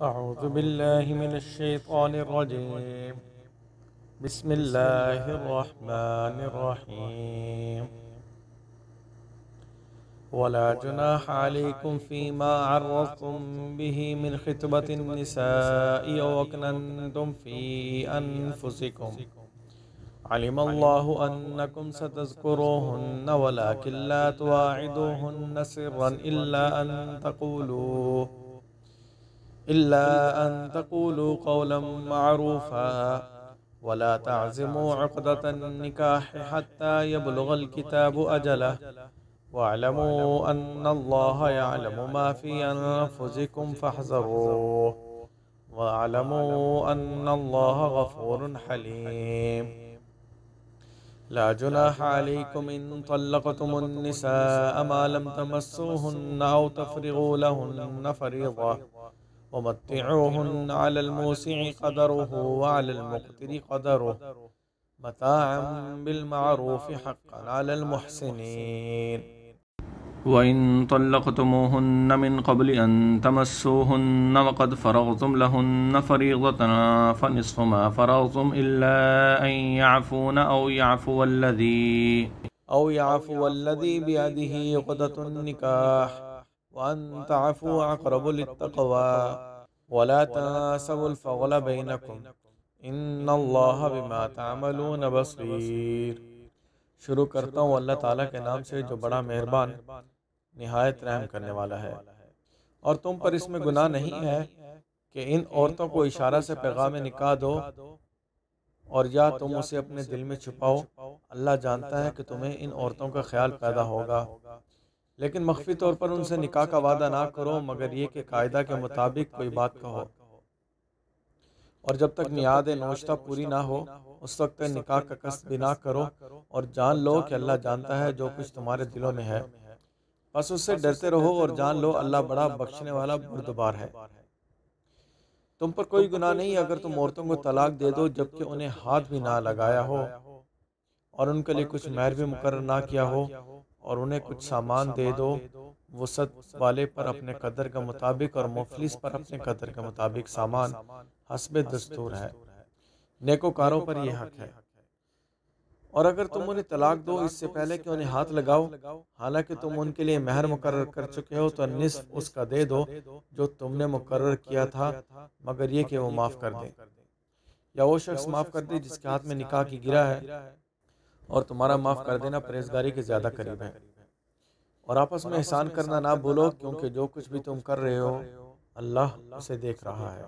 أعوذ بالله من الشيطان الرجيم. بسم الله الرحمن الرحيم. ولا جناح عليكم فيما عرضتم به من خطبة النساء أو أكننتم في أنفسكم علم الله أنكم ستذكروهن ولكن لا تواعدوهن سرا إلا أن تقولوا قولا معروفا ولا تعزموا عقدة النكاح حتى يبلغ الكتاب أجله واعلموا أن الله يعلم ما في أنفسكم فاحذروه واعلموا أن الله غفور حليم. لا جناح عليكم إن طلقتم النساء ما لم تمسوهن أو تفرغوا لهن فريضة ومتعوهن على الموسع قدره وعلى المقتر قدره متاعا بالمعروف حقا على المحسنين. وَإِن طَلَّقْتُمُوهُنَّ مِن قَبْلِ أَن تَمَسُّوهُنَّ وَقَدْ فَرَضْتُمْ لَهُنَّ فَرِيضَةً فَنِصْفُ مَا فَرَضْتُمْ إِلَّا أَن يَعْفُونَ أَوْ يَعْفُوَ الذي بيده عقدة النكاح وأن تعفوا أقرب للتقوى ولا تناسوا الفضل بينكم إن الله بما تعملون بصير. شروع کرتا ہوں اللہ تعالیٰ کے نام سے جو بڑا مہربان نہایت رحم کرنے والا ہے. اور تم پر اس میں گناہ نہیں ہے کہ ان عورتوں کو اشارہ سے پیغام نکاح دو اور یا تم اسے اپنے دل میں چھپاؤ. اللہ جانتا ہے کہ تمہیں ان عورتوں کا خیال پیدا ہوگا، لیکن مخفی طور پر ان سے نکاح کا وعدہ نہ کرو مگر یہ کہ قاعدہ کے مطابق کوئی بات کہو، اور جب تک میعاد نوشتہ پوری نہ ہو اس وقت نکاح کا قصد بھی نہ کرو، اور جان لو کہ اللہ جانتا ہے جو کچھ تمہارے دلوں میں ہے، بس اس سے ڈرتے رہو اور جان لو اللہ بڑا بخشنے والا بردبار ہے. تم پر کوئی گناہ نہیں اگر تم عورتوں کو طلاق دے دو جبکہ انہیں ہاتھ بھی نہ لگایا ہو اور ان کے لیے کچھ مہر بھی مقرر نہ کیا ہو، اور انہیں کچھ سامان دے دو وسعت والے پر اپنے قدر کے مطابق اور مفلس پر اپنے قدر کے مطابق سامان حسب دستور ہے. نیکوکاروں پر یہ حق ہے. اور اگر تم انہیں طلاق دو اس سے پہلے کہ انہیں ہاتھ لگاؤ حالانکہ تم ان کے لیے مہر مقرر کر چکے ہو تو نصف اس کا دے دو جو تم نے مقرر کیا تھا مگر یہ کہ وہ معاف کر دیں، یا وہ شخص معاف کر دے جس کے ہاتھ میں نکاح کی گرہ ہے، اور تمہارا معاف کر دینا پرہیزگاری کے زیادہ قریب ہے. اور آپس میں احسان کرنا نہ بھولو کیونکہ جو کچھ بھی تم کر رہے ہو اللہ اسے دیکھ رہا ہے.